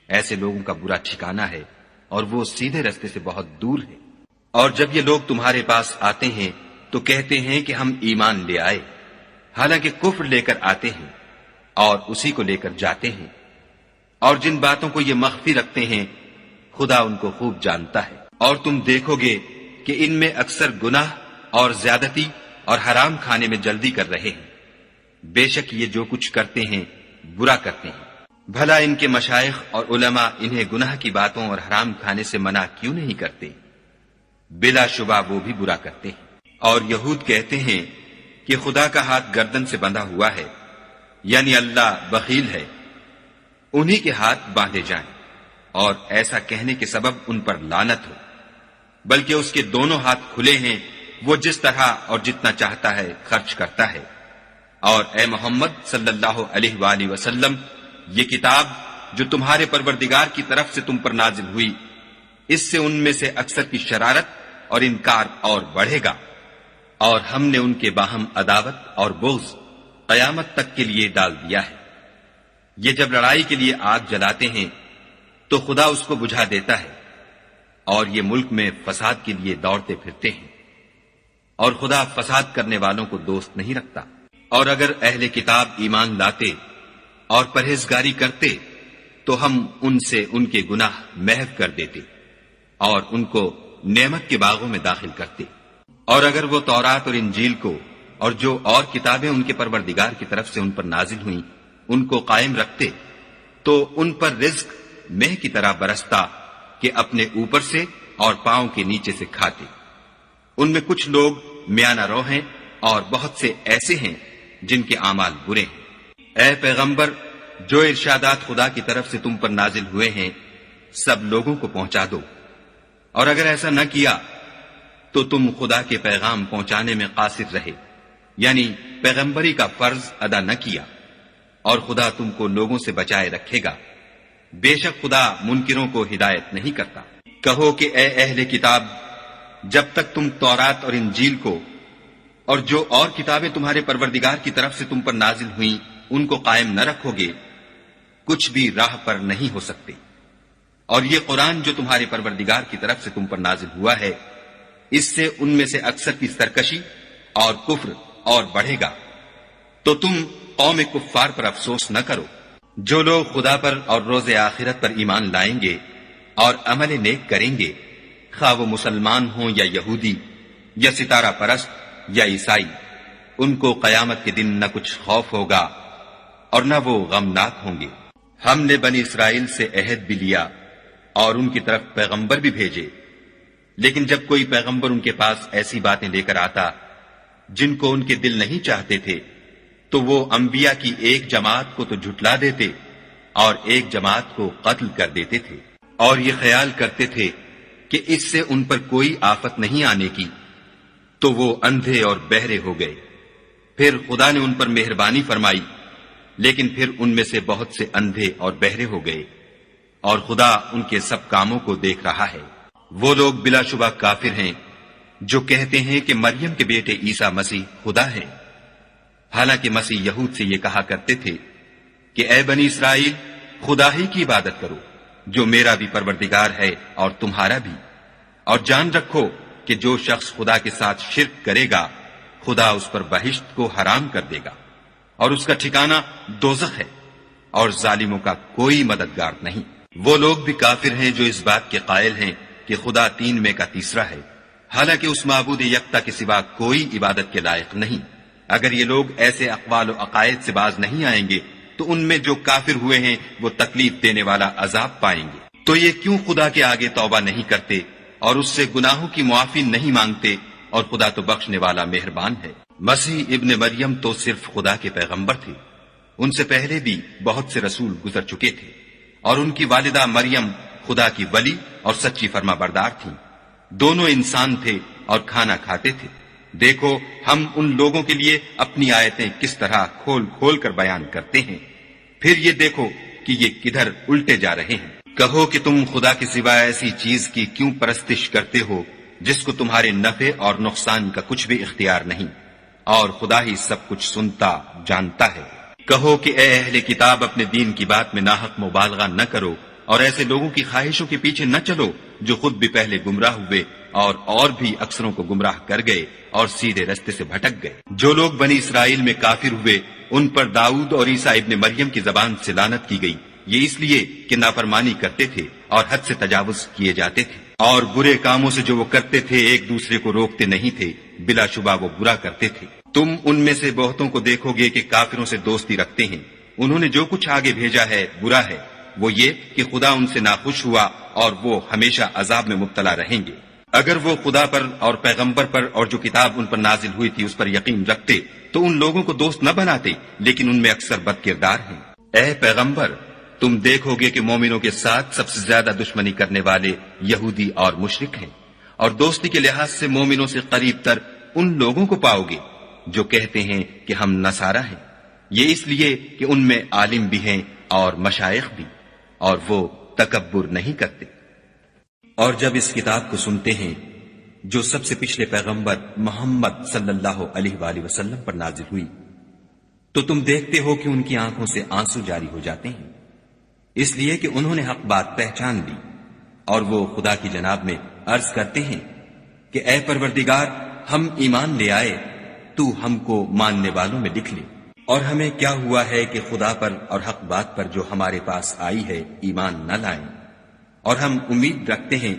ایسے لوگوں کا برا ٹھکانہ ہے اور وہ سیدھے رستے سے بہت دور ہے۔ اور جب یہ لوگ تمہارے پاس آتے ہیں تو کہتے ہیں کہ ہم ایمان لے آئے، حالانکہ کفر لے کر آتے ہیں اور اسی کو لے کر جاتے ہیں، اور جن باتوں کو یہ مخفی رکھتے ہیں خدا ان کو خوب جانتا ہے۔ اور تم دیکھو گے کہ ان میں اکثر گناہ اور زیادتی اور حرام کھانے میں جلدی کر رہے ہیں۔ بے شک یہ جو کچھ کرتے ہیں برا کرتے ہیں۔ بھلا ان کے مشائخ اور علماء انہیں گناہ کی باتوں اور حرام کھانے سے منع کیوں نہیں کرتے؟ بلا شبہ وہ بھی برا کرتے ہیں۔ اور یہود کہتے ہیں کہ خدا کا ہاتھ گردن سے بندھا ہوا ہے، یعنی اللہ بخیل ہے، انہی کے ہاتھ باندھے جائیں، اور ایسا کہنے کے سبب ان پر لعنت ہو، بلکہ اس کے دونوں ہاتھ کھلے ہیں، وہ جس طرح اور جتنا چاہتا ہے خرچ کرتا ہے۔ اور اے محمد صلی اللہ علیہ وآلہ وسلم، یہ کتاب جو تمہارے پروردگار کی طرف سے تم پر نازل ہوئی، اس سے ان میں سے اکثر کی شرارت اور انکار اور بڑھے گا، اور ہم نے ان کے باہم عداوت اور بغض قیامت تک کے لیے ڈال دیا ہے۔ یہ جب لڑائی کے لیے آگ جلاتے ہیں تو خدا اس کو بجھا دیتا ہے، اور یہ ملک میں فساد کے لیے دوڑتے پھرتے ہیں، اور خدا فساد کرنے والوں کو دوست نہیں رکھتا۔ اور اگر اہل کتاب ایمان لاتے اور پرہیزگاری کرتے تو ہم ان سے ان کے گناہ محو کر دیتے اور ان کو نعمت کے باغوں میں داخل کرتے۔ اور اگر وہ تورات اور انجیل کو اور جو اور کتابیں ان کے پروردگار کی طرف سے ان پر نازل ہوئیں ان کو قائم رکھتے تو ان پر رزق مہ کی طرح برستا کہ اپنے اوپر سے اور پاؤں کے نیچے سے کھاتے۔ ان میں کچھ لوگ میانہ رو ہیں اور بہت سے ایسے ہیں جن کے اعمال برے ہیں۔ اے پیغمبر، جو ارشادات خدا کی طرف سے تم پر نازل ہوئے ہیں سب لوگوں کو پہنچا دو، اور اگر ایسا نہ کیا تو تم خدا کے پیغام پہنچانے میں قاصر رہے، یعنی پیغمبری کا فرض ادا نہ کیا، اور خدا تم کو لوگوں سے بچائے رکھے گا۔ بے شک خدا منکروں کو ہدایت نہیں کرتا۔ کہو کہ اے اہل کتاب، جب تک تم تورات اور انجیل کو اور جو اور کتابیں تمہارے پروردگار کی طرف سے تم پر نازل ہوئیں ان کو قائم نہ رکھو گے کچھ بھی راہ پر نہیں ہو سکتے۔ اور یہ قرآن جو تمہارے پروردگار کی طرف سے تم پر نازل ہوا ہے اس سے ان میں سے اکثر کی سرکشی اور کفر اور بڑھے گا، تو تم قوم کفار پر افسوس نہ کرو۔ جو لوگ خدا پر اور روز آخرت پر ایمان لائیں گے اور عمل نیک کریں گے، خواہ وہ مسلمان ہوں یا یہودی یا ستارہ پرست یا عیسائی، ان کو قیامت کے دن نہ کچھ خوف ہوگا اور نہ وہ غمناک ہوں گے۔ ہم نے بنی اسرائیل سے عہد بھی لیا اور ان کی طرف پیغمبر بھی بھیجے، لیکن جب کوئی پیغمبر ان کے پاس ایسی باتیں لے کر آتا جن کو ان کے دل نہیں چاہتے تھے تو وہ انبیاء کی ایک جماعت کو تو جھٹلا دیتے اور ایک جماعت کو قتل کر دیتے تھے۔ اور یہ خیال کرتے تھے کہ اس سے ان پر کوئی آفت نہیں آنے کی، تو وہ اندھے اور بہرے ہو گئے۔ پھر خدا نے ان پر مہربانی فرمائی، لیکن پھر ان میں سے بہت سے اندھے اور بہرے ہو گئے، اور خدا ان کے سب کاموں کو دیکھ رہا ہے۔ وہ لوگ بلا شبہ کافر ہیں جو کہتے ہیں کہ مریم کے بیٹے عیسیٰ مسیح خدا ہے، حالانکہ مسیح یہود سے یہ کہا کرتے تھے کہ اے بنی اسرائیل، خدا ہی کی عبادت کرو جو میرا بھی پروردگار ہے اور تمہارا بھی، اور جان رکھو کہ جو شخص خدا کے ساتھ شرک کرے گا خدا اس پر بہشت کو حرام کر دے گا، اور اس کا ٹھکانہ دوزخ ہے، اور ظالموں کا کوئی مددگار نہیں۔ وہ لوگ بھی کافر ہیں جو اس بات کے قائل ہیں کہ خدا تین میں کا تیسرا ہے، حالانکہ اس معبود یکتا کے سوا کوئی عبادت کے لائق نہیں۔ اگر یہ لوگ ایسے اقوال و عقائد سے باز نہیں آئیں گے تو ان میں جو کافر ہوئے ہیں وہ تکلیف دینے والا عذاب پائیں گے۔ تو یہ کیوں خدا کے آگے توبہ نہیں کرتے اور اس سے گناہوں کی معافی نہیں مانگتے، اور خدا تو بخشنے والا مہربان ہے۔ مسیح ابن مریم تو صرف خدا کے پیغمبر تھے، ان سے پہلے بھی بہت سے رسول گزر چکے تھے، اور ان کی والدہ مریم خدا کی ولی اور سچی فرما بردار تھیں۔ دونوں انسان تھے اور کھانا کھاتے تھے۔ دیکھو ہم ان لوگوں کے لیے اپنی آیتیں کس طرح کھول کھول کر بیان کرتے ہیں، پھر یہ دیکھو کہ یہ کدھر الٹے جا رہے ہیں۔ کہو کہ تم خدا کے سوا ایسی چیز کی کیوں پرستش کرتے ہو جس کو تمہارے نفع اور نقصان کا کچھ بھی اختیار نہیں، اور خدا ہی سب کچھ سنتا جانتا ہے۔ کہو کہ اے اہل کتاب، اپنے دین کی بات میں ناحق مبالغہ نہ کرو، اور ایسے لوگوں کی خواہشوں کے پیچھے نہ چلو جو خود بھی پہلے گمراہ ہوئے اور بھی اکثروں کو گمراہ کر گئے اور سیدھے رستے سے بھٹک گئے۔ جو لوگ بنی اسرائیل میں کافر ہوئے ان پر داؤد اور عیسیٰ ابن مریم کی زبان سے لعنت کی گئی، یہ اس لیے کہ نافرمانی کرتے تھے اور حد سے تجاوز کیے جاتے تھے، اور برے کاموں سے جو وہ کرتے تھے ایک دوسرے کو روکتے نہیں تھے، بلا شبہ وہ برا کرتے تھے۔ تم ان میں سے بہتوں کو دیکھو گے کہ کافروں سے دوستی رکھتے ہیں، انہوں نے جو کچھ آگے بھیجا ہے برا ہے، وہ یہ کہ خدا ان سے ناخوش ہوا اور وہ ہمیشہ عذاب میں مبتلا رہیں گے۔ اگر وہ خدا پر اور پیغمبر پر اور جو کتاب ان پر نازل ہوئی تھی اس پر یقین رکھتے تو ان لوگوں کو دوست نہ بناتے، لیکن ان میں اکثر بد کردار ہیں۔ اے پیغمبر، تم دیکھو گے کہ مومنوں کے ساتھ سب سے زیادہ دشمنی کرنے والے یہودی اور مشرک ہیں، اور دوستی کے لحاظ سے مومنوں سے قریب تر ان لوگوں کو پاؤ گے جو کہتے ہیں کہ ہم نصارہ ہیں، یہ اس لیے کہ ان میں عالم بھی ہیں اور مشائخ بھی، اور وہ تکبر نہیں کرتے۔ اور جب اس کتاب کو سنتے ہیں جو سب سے پچھلے پیغمبر محمد صلی اللہ علیہ وآلہ وسلم پر نازل ہوئی، تو تم دیکھتے ہو کہ ان کی آنکھوں سے آنسو جاری ہو جاتے ہیں، اس لیے کہ انہوں نے حق بات پہچان لی، اور وہ خدا کی جناب میں عرض کرتے ہیں کہ اے پروردگار، ہم ایمان لے آئے، تو ہم کو ماننے والوں میں لکھ لے، اور ہمیں کیا ہوا ہے کہ خدا پر اور حق بات پر جو ہمارے پاس آئی ہے ایمان نہ لائیں، اور ہم امید رکھتے ہیں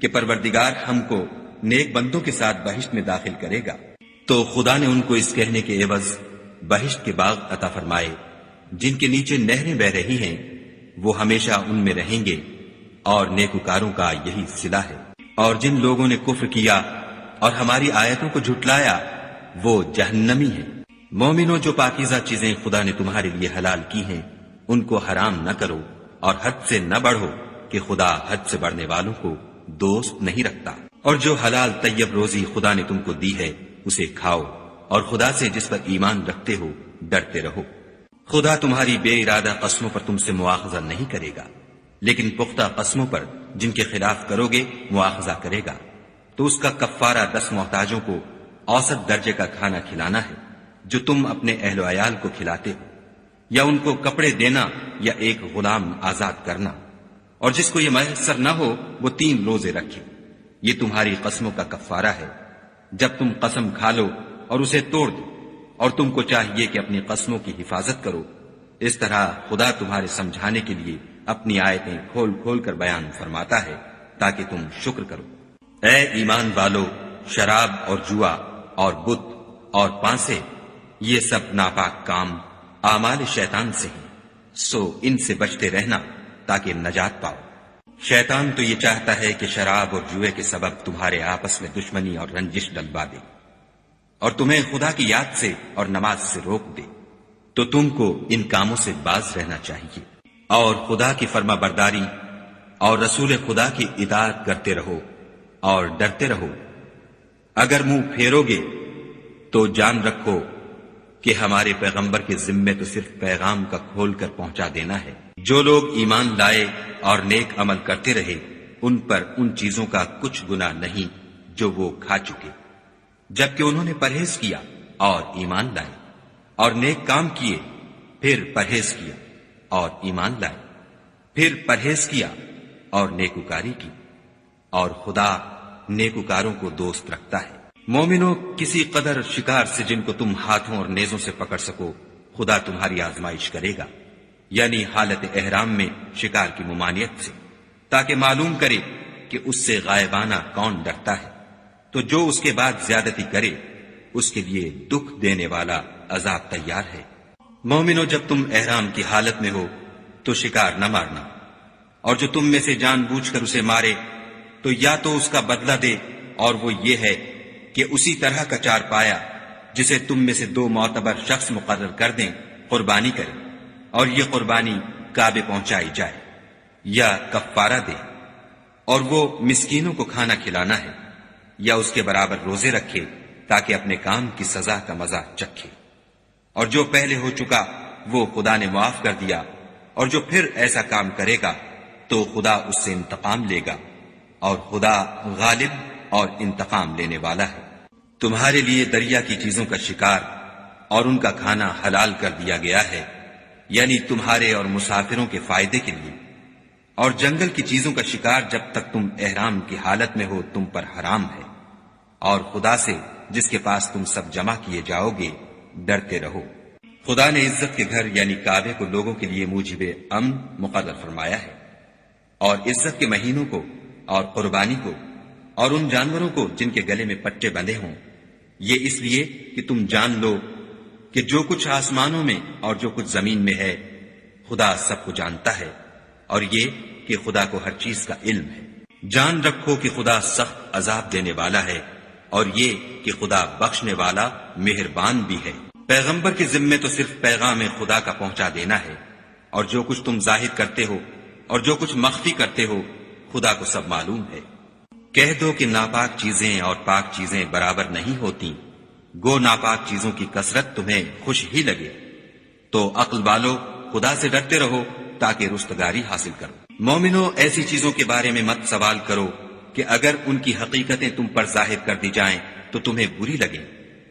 کہ پروردگار ہم کو نیک بندوں کے ساتھ بہشت میں داخل کرے گا۔ تو خدا نے ان کو اس کہنے کے عوض بہشت کے باغ عطا فرمائے جن کے نیچے نہریں بہ رہی ہیں، وہ ہمیشہ ان میں رہیں گے، اور نیکوکاروں کا یہی صلہ ہے۔ اور جن لوگوں نے کفر کیا اور ہماری آیتوں کو جھٹلایا وہ جہنمی ہیں۔ مومنوں، جو پاکیزہ چیزیں خدا نے تمہارے لیے حلال کی ہیں ان کو حرام نہ کرو، اور حد سے نہ بڑھو کہ خدا حد سے بڑھنے والوں کو دوست نہیں رکھتا۔ اور جو حلال طیب روزی خدا نے تم کو دی ہے اسے کھاؤ، اور خدا سے جس پر ایمان رکھتے ہو ڈرتے رہو۔ خدا تمہاری بے ارادہ قسموں پر تم سے مواخذہ نہیں کرے گا، لیکن پختہ قسموں پر جن کے خلاف کرو گے مواخذہ کرے گا، تو اس کا کفارہ 10 محتاجوں کو اوسط درجے کا کھانا کھلانا ہے جو تم اپنے اہل و عیال کو کھلاتے ہو، یا ان کو کپڑے دینا یا ایک غلام آزاد کرنا، اور جس کو یہ میسر نہ ہو وہ 3 روزے رکھے۔ یہ تمہاری قسموں کا کفارہ ہے جب تم قسم کھا لو اور اسے توڑ دو، اور تم کو چاہیے کہ اپنی قسموں کی حفاظت کرو۔ اس طرح خدا تمہارے سمجھانے کے لیے اپنی آیتیں کھول کھول کر بیان فرماتا ہے تاکہ تم شکر کرو۔ اے ایمان والو، شراب اور جوا اور بت اور پانسے، یہ سب ناپاک کام اعمال شیطان سے ہیں، سو ان سے بچتے رہنا تاکہ نجات پاؤ۔ شیطان تو یہ چاہتا ہے کہ شراب اور جوئے کے سبب تمہارے آپس میں دشمنی اور رنجش ڈلوا دے، اور تمہیں خدا کی یاد سے اور نماز سے روک دے، تو تم کو ان کاموں سے باز رہنا چاہیے، اور خدا کی فرما برداری اور رسول خدا کی اطاعت کرتے رہو اور ڈرتے رہو۔ اگر منہ پھیرو گے تو جان رکھو کہ ہمارے پیغمبر کے ذمے تو صرف پیغام کا کھول کر پہنچا دینا ہے۔ جو لوگ ایمان لائے اور نیک عمل کرتے رہے ان پر ان چیزوں کا کچھ گناہ نہیں جو وہ کھا چکے، جبکہ انہوں نے پرہیز کیا اور ایمان لائے، اور نیک کام کیے، پھر پرہیز کیا اور ایمان لائے، پھر پرہیز کیا اور نیکوکاری کی، اور خدا نیکوکاروں کو دوست رکھتا ہے۔ مومنوں، کسی قدر شکار سے جن کو تم ہاتھوں اور نیزوں سے پکڑ سکو خدا تمہاری آزمائش کرے گا، یعنی حالت احرام میں شکار کی ممانعت سے، تاکہ معلوم کرے کہ اس سے غائبانہ کون ڈرتا ہے، تو جو اس کے بعد زیادتی کرے اس کے لیے دکھ دینے والا عذاب تیار ہے۔ مومنوں، جب تم احرام کی حالت میں ہو تو شکار نہ مارنا، اور جو تم میں سے جان بوجھ کر اسے مارے تو یا تو اس کا بدلہ دے، اور وہ یہ ہے کہ اسی طرح کا چار پایا جسے تم میں سے 2 معتبر شخص مقرر کر دیں قربانی کرے، اور یہ قربانی کعبے پہنچائی جائے، یا کفارہ دے، اور وہ مسکینوں کو کھانا کھلانا ہے، یا اس کے برابر روزے رکھے تاکہ اپنے کام کی سزا کا مزہ چکھے۔ اور جو پہلے ہو چکا وہ خدا نے معاف کر دیا، اور جو پھر ایسا کام کرے گا تو خدا اس سے انتقام لے گا، اور خدا غالب اور انتقام لینے والا ہے۔ تمہارے لیے دریا کی چیزوں کا شکار اور ان کا کھانا حلال کر دیا گیا ہے، یعنی تمہارے اور مسافروں کے فائدے کے لیے، اور جنگل کی چیزوں کا شکار جب تک تم احرام کی حالت میں ہو تم پر حرام ہے، اور خدا سے جس کے پاس تم سب جمع کیے جاؤ گے ڈرتے رہو۔ خدا نے عزت کے گھر یعنی کعبے کو لوگوں کے لیے موجب امن مقرر فرمایا ہے، اور عزت کے مہینوں کو اور قربانی کو اور ان جانوروں کو جن کے گلے میں پٹے بندھے ہوں، یہ اس لیے کہ تم جان لو کہ جو کچھ آسمانوں میں اور جو کچھ زمین میں ہے خدا سب کو جانتا ہے، اور یہ کہ خدا کو ہر چیز کا علم ہے۔ جان رکھو کہ خدا سخت عذاب دینے والا ہے، اور یہ کہ خدا بخشنے والا مہربان بھی ہے۔ پیغمبر کے ذمے تو صرف پیغام خدا کا پہنچا دینا ہے، اور جو کچھ تم ظاہر کرتے ہو اور جو کچھ مخفی کرتے ہو خدا کو سب معلوم ہے۔ کہہ دو کہ ناپاک چیزیں اور پاک چیزیں برابر نہیں ہوتی، گو ناپاک چیزوں کی کثرت تمہیں خوش ہی لگے، تو عقل والو خدا سے ڈرتے رہو تاکہ رستگاری حاصل کرو۔ مومنو، ایسی چیزوں کے بارے میں مت سوال کرو کہ اگر ان کی حقیقتیں تم پر ظاہر کر دی جائیں تو تمہیں بری لگیں،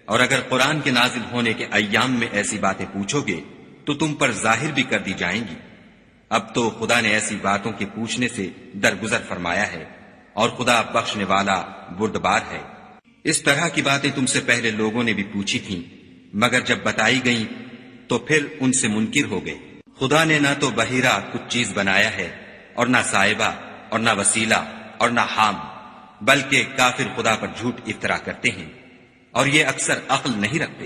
اور اگر قرآن کے نازل ہونے کے ایام میں ایسی باتیں پوچھو گے تو تم پر ظاہر بھی کر دی جائیں گی۔ اب تو خدا نے ایسی باتوں کے پوچھنے سے درگزر فرمایا ہے، اور خدا بخشنے والا بردبار ہے۔ اس طرح کی باتیں تم سے پہلے لوگوں نے بھی پوچھی تھیں، مگر جب بتائی گئیں تو پھر ان سے منکر ہو گئے۔ خدا نے نہ تو بحیرہ کچھ چیز بنایا ہے، اور نہ صاحبہ، اور نہ وسیلہ، اور نہ حام، بلکہ کافر خدا پر جھوٹ افطرا کرتے ہیں، اور یہ اکثر عقل نہیں رکھتے۔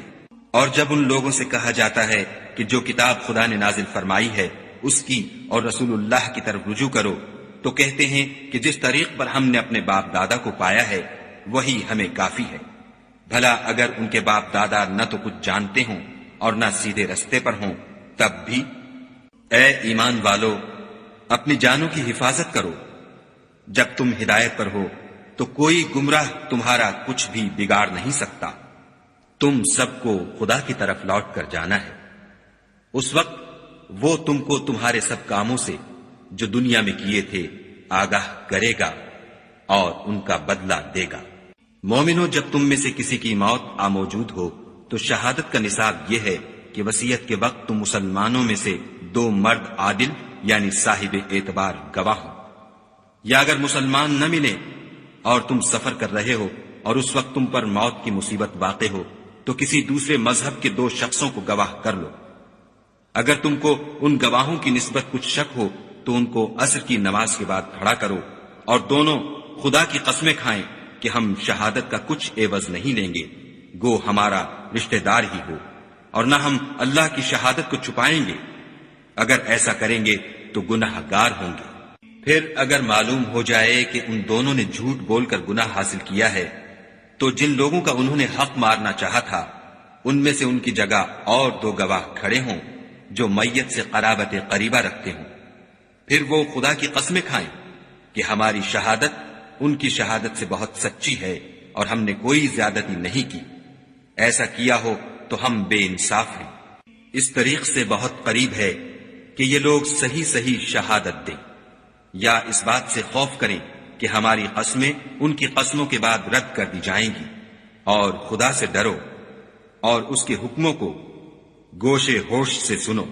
اور جب ان لوگوں سے کہا جاتا ہے کہ جو کتاب خدا نے نازل فرمائی ہے اس کی اور رسول اللہ کی طرف رجوع کرو، تو کہتے ہیں کہ جس طریق پر ہم نے اپنے باپ دادا کو پایا ہے وہی ہمیں کافی ہے۔ بھلا اگر ان کے باپ دادا نہ تو کچھ جانتے ہوں اور نہ سیدھے رستے پر ہوں تب بھی؟ اے ایمان والو، اپنی جانوں کی حفاظت کرو۔ جب تم ہدایت پر ہو تو کوئی گمراہ تمہارا کچھ بھی بگاڑ نہیں سکتا۔ تم سب کو خدا کی طرف لوٹ کر جانا ہے، اس وقت وہ تم کو تمہارے سب کاموں سے جو دنیا میں کیے تھے آگاہ کرے گا اور ان کا بدلہ دے گا۔ مومنو، جب تم میں سے کسی کی موت آ موجود ہو تو شہادت کا نصاب یہ ہے کہ وصیت کے وقت تم مسلمانوں میں سے 2 مرد عادل یعنی صاحب اعتبار گواہ ہو، یا اگر مسلمان نہ ملے اور تم سفر کر رہے ہو اور اس وقت تم پر موت کی مصیبت واقع ہو تو کسی دوسرے مذہب کے 2 شخصوں کو گواہ کر لو۔ اگر تم کو ان گواہوں کی نسبت کچھ شک ہو تو ان کو عصر کی نماز کے بعد کھڑا کرو، اور دونوں خدا کی قسمیں کھائیں کہ ہم شہادت کا کچھ عوض نہیں لیں گے، گو ہمارا رشتہ دار ہی ہو، اور نہ ہم اللہ کی شہادت کو چھپائیں گے، اگر ایسا کریں گے تو گناہ گار ہوں گے۔ پھر اگر معلوم ہو جائے کہ ان دونوں نے جھوٹ بول کر گناہ حاصل کیا ہے تو جن لوگوں کا انہوں نے حق مارنا چاہا تھا ان میں سے ان کی جگہ اور 2 گواہ کھڑے ہوں جو میت سے قرابت قریبہ رکھتے ہوں، پھر وہ خدا کی قسمیں کھائیں کہ ہماری شہادت ان کی شہادت سے بہت سچی ہے اور ہم نے کوئی زیادتی نہیں کی، ایسا کیا ہو تو ہم بے انصاف ہیں۔ اس طریق سے بہت قریب ہے کہ یہ لوگ صحیح صحیح شہادت دیں، یا اس بات سے خوف کریں کہ ہماری قسمیں ان کی قسموں کے بعد رد کر دی جائیں گی، اور خدا سے ڈرو اور اس کے حکموں کو گوشے ہوش سے سنو،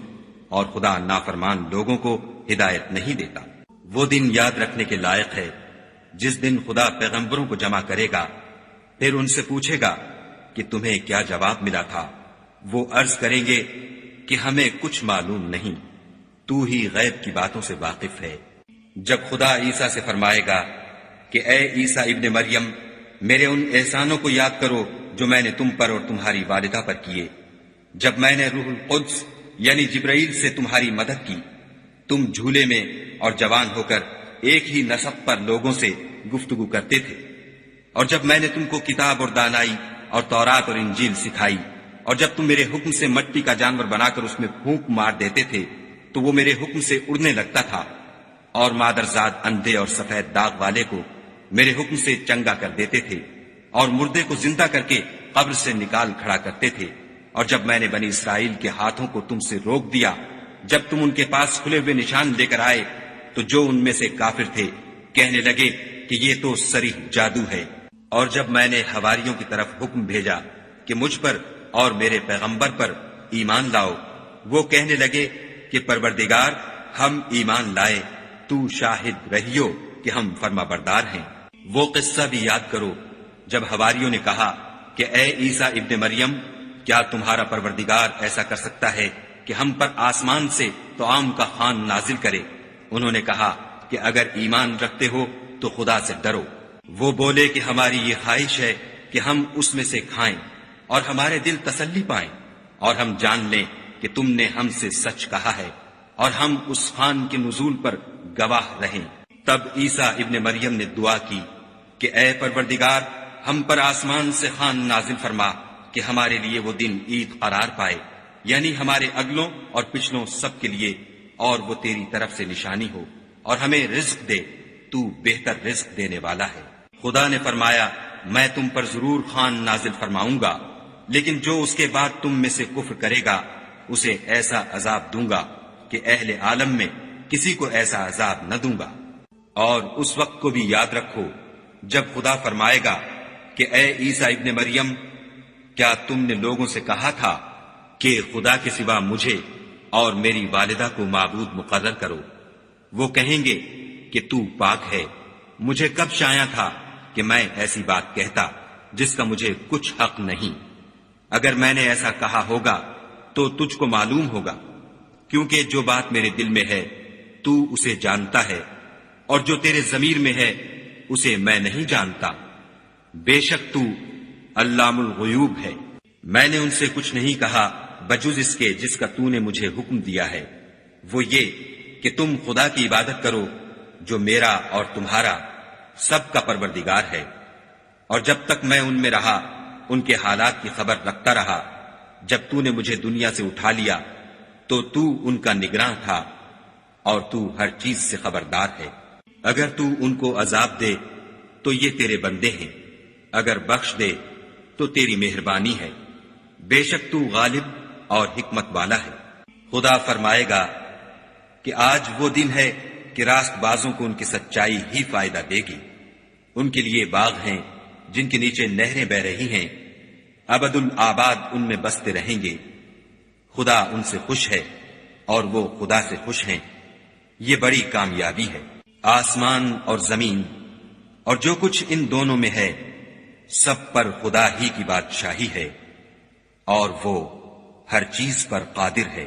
اور خدا نافرمان لوگوں کو ہدایت نہیں دیتا۔ وہ دن یاد رکھنے کے لائق ہے جس دن خدا پیغمبروں کو جمع کرے گا، پھر ان سے پوچھے گا کہ تمہیں کیا جواب ملا تھا؟ وہ عرض کریں گے کہ ہمیں کچھ معلوم نہیں، تو ہی غیب کی باتوں سے واقف ہے۔ جب خدا عیسیٰ سے فرمائے گا کہ اے عیسیٰ ابن مریم، میرے ان احسانوں کو یاد کرو جو میں نے تم پر اور تمہاری والدہ پر کیے، جب میں نے روح القدس یعنی جبرائیل سے تمہاری مدد کی، تم جھولے میں اور جوان ہو کر ایک ہی نسق پر لوگوں سے گفتگو کرتے تھے، اور جب میں نے تم کو کتاب اور دانائی اور تورات اور انجیل سکھائی، اور جب تم میرے حکم سے مٹی کا جانور بنا کر اس میں پھونک مار دیتے تھے تو وہ میرے حکم سے اڑنے لگتا تھا، اور مادرزاد اندھے اور سفید داغ والے کو میرے حکم سے چنگا کر دیتے تھے، اور مردے کو زندہ کر کے قبر سے نکال کھڑا کرتے تھے، اور جب میں نے بنی اسرائیل کے ہاتھوں کو تم سے روک دیا، جب تم ان کے پاس کھلے ہوئے نشان لے کر آئے تو جو ان میں سے کافر تھے کہنے لگے کہ یہ تو صریح جادو ہے، اور جب میں نے حواریوں کی طرف حکم بھیجا کہ مجھ پر اور میرے پیغمبر پر ایمان لاؤ، وہ کہنے لگے کہ پروردگار ہم ایمان لائے، تو شاہد رہیو کہ ہم فرما بردار ہیں۔ وہ قصہ بھی یاد کرو جب حواریوں نے کہا کہ اے عیسیٰ ابن مریم، کیا تمہارا پروردگار ایسا کر سکتا ہے کہ ہم پر آسمان سے طعام کا خوان نازل کرے؟ انہوں نے کہا کہ اگر ایمان رکھتے ہو تو خدا سے ڈرو۔ وہ بولے کہ ہماری یہ خواہش ہے کہ ہم اس میں سے کھائیں اور ہمارے دل تسلی پائیں، اور ہم جان لیں کہ تم نے ہم سے سچ کہا ہے، اور ہم اس خوان کے نزول پر گواہ رہیں۔ تب عیسیٰ ابن مریم نے دعا کی کہ اے پروردگار، ہم پر آسمان سے خوان نازل فرما کہ ہمارے لیے وہ دن عید قرار پائے، یعنی ہمارے اگلوں اور پچھلوں سب کے لیے، اور وہ تیری طرف سے نشانی ہو، اور ہمیں رزق دے، تو بہتر رزق دینے والا ہے۔ خدا نے فرمایا میں تم پر ضرور خوان نازل فرماؤں گا، لیکن جو اس کے بعد تم میں سے کفر کرے گا اسے ایسا عذاب دوں گا کہ اہل عالم میں کسی کو ایسا عذاب نہ دوں گا۔ اور اس وقت کو بھی یاد رکھو جب خدا فرمائے گا کہ اے عیسیٰ ابن مریم، کیا تم نے لوگوں سے کہا تھا کہ خدا کے سوا مجھے اور میری والدہ کو معبود مقرر کرو؟ وہ کہیں گے کہ تو پاک ہے، مجھے کب شایع تھا کہ میں ایسی بات کہتا جس کا مجھے کچھ حق نہیں۔ اگر میں نے ایسا کہا ہوگا تو تجھ کو معلوم ہوگا، کیونکہ جو بات میرے دل میں ہے تو اسے جانتا ہے، اور جو تیرے ضمیر میں ہے اسے میں نہیں جانتا۔ بے شک تو علام الغیوب ہے۔ میں نے ان سے کچھ نہیں کہا بجز اس کے جس کا تو نے مجھے حکم دیا ہے، وہ یہ کہ تم خدا کی عبادت کرو جو میرا اور تمہارا سب کا پروردگار ہے۔ اور جب تک میں ان میں رہا ان کے حالات کی خبر رکھتا رہا، جب تو نے مجھے دنیا سے اٹھا لیا تو تو ان کا نگراں تھا، اور تو ہر چیز سے خبردار ہے۔ اگر تو ان کو عذاب دے تو یہ تیرے بندے ہیں، اگر بخش دے تو تیری مہربانی ہے، بے شک تو غالب اور حکمت والا ہے۔ خدا فرمائے گا کہ آج وہ دن ہے کہ راست بازوں کو ان کی سچائی ہی فائدہ دے گی۔ ان کے لیے باغ ہیں جن کے نیچے نہریں بہ رہی ہیں، ابد الآباد ان میں بستے رہیں گے۔ خدا ان سے خوش ہے اور وہ خدا سے خوش ہیں، یہ بڑی کامیابی ہے۔ آسمان اور زمین اور جو کچھ ان دونوں میں ہے سب پر خدا ہی کی بادشاہی ہے، اور وہ ہر چیز پر قادر ہے۔